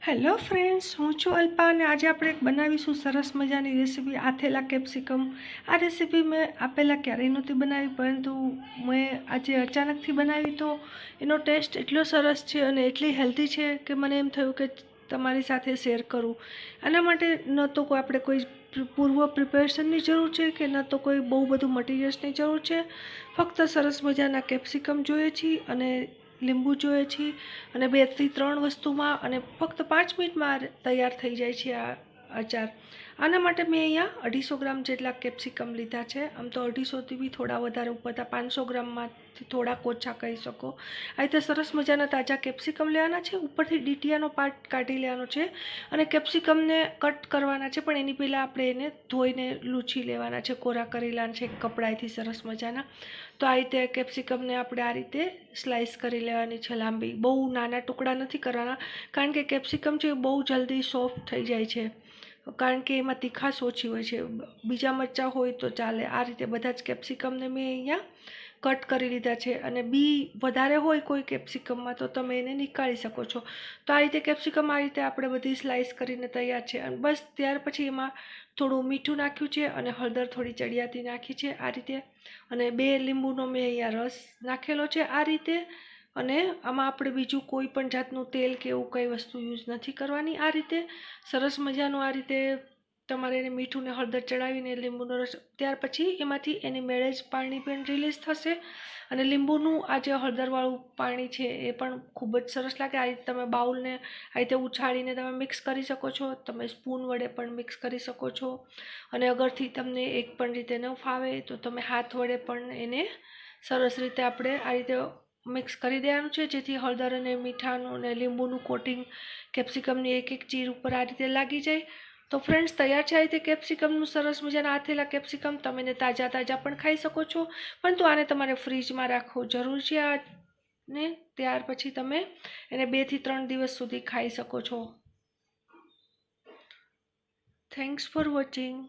Hello friends, હું છું અલ્પા અને આજે આપણે એક બનાવીશું સરસ મજાની રેસીપી આથેલા કેપ્સિકમ. આ રેસીપી મેં આપેલા ક્યારેય નહોતી બનાવી, પરંતુ મેં આજે અચાનકથી બનાવી તો એનો ટેસ્ટ એટલો સરસ છે અને એટલી હેલ્ધી છે કે મને એમ થયું કે તમારી સાથે શેર કરું. આના માટે ન તો આપણે કોઈ પૂર્વ પ્રિપેરેશનની જરૂર છે કે ન તો કોઈ બહુ બધું મટીરિયલ્સની જરૂર છે. ફક્ત સરસ મજાના કેપ્સિકમ જોઈએ છીએ અને લીંબુ જોઈએ છીએ અને 2 થી 3 વસ્તુમાં અને ફક્ત 5 મિનિટમાં તૈયાર થઈ જાય છે આ અચાર. આના માટે મેં અહીંયા 250 ગ્રામ જેટલા કેપ્સિકમ લીધા છે. આમ તો 250થી બી થોડા વધારે ઉપરતા 500 ગ્રામમાંથી થોડાક ઓછા કહી શકો. આ રીતે સરસ મજાના તાજા કેપ્સિકમ લેવાના છે. ઉપરથી ડીટીયાનો પાર્ટ કાઢી લેવાનો છે અને કેપ્સિકમને કટ કરવાના છે, પણ એની પહેલાં આપણે એને ધોઈને લૂછી લેવાના છે, કોરા કરી લેવાના છે કપડાથી સરસ મજાના. તો આ રીતે કેપ્સિકમને આપણે આ રીતે સ્લાઇસ કરી લેવાની છે લાંબી. બહુ નાના ટુકડા નથી કરવાના, કારણ કે કેપ્સિકમ છે બહુ જલ્દી સોફ્ટ થઈ જાય છે, કારણ કે એમાં તીખાશ ઓછી હોય છે. બીજા મરચાં હોય તો ચાલે. આ રીતે બધા જ કેપ્સિકમને મેં અહીંયા કટ કરી લીધા છે અને બી વધારે હોય કોઈ કેપ્સિકમમાં તો તમે એને નીકાળી શકો છો. તો આ રીતે કેપ્સિકમ આ રીતે આપણે બધી સ્લાઇસ કરીને તૈયાર છે. અને બસ ત્યાર પછી એમાં થોડું મીઠું નાખ્યું છે અને હળદર થોડી ચડિયાતી નાખી છે આ રીતે, અને 2 લીંબુનો મેં અહીંયા રસ નાખેલો છે આ રીતે. અને આમાં આપણે બીજું કોઈ પણ જાતનું તેલ કે એવું કંઈ વસ્તુ યુઝ નથી કરવાની. આ રીતે સરસ મજાનું આ રીતે તમારે એને મીઠું ને હળદર ચડાવીને લીંબુનો રસ, ત્યાર પછી એમાંથી એની મેળે જ પાણી પણ રિલીઝ થશે અને લીંબુનું આ જે હળદરવાળું પાણી છે એ પણ ખૂબ જ સરસ લાગે. આ રીતે તમે બાઉલને આ રીતે ઉછાળીને તમે મિક્સ કરી શકો છો. તમે સ્પૂન વડે પણ મિક્સ કરી શકો છો અને અગરથી તમને એક પણ રીતે ન ફાવે તો તમે હાથ વડે પણ એને સરસ રીતે આપણે આ રીતે મિક્સ કરી દેવાનું છે, જેથી હળદર અને મીઠાનું અને લીંબુનું કોટિંગ કેપ્સિકમની એક એક ચીર ઉપર આ રીતે લાગી જાય. તો ફ્રેન્ડ્સ, તૈયાર છે આ રીતે કેપ્સિકમનું સરસ મજાના આથેલા કેપ્સિકમ. તમે એને તાજા પણ ખાઈ શકો છો, પરંતુ આને તમારે ફ્રીજમાં રાખવું જરૂર છે. આને ત્યાર પછી તમે એને 2 થી 3 દિવસ સુધી ખાઈ શકો છો. Thanks for watching.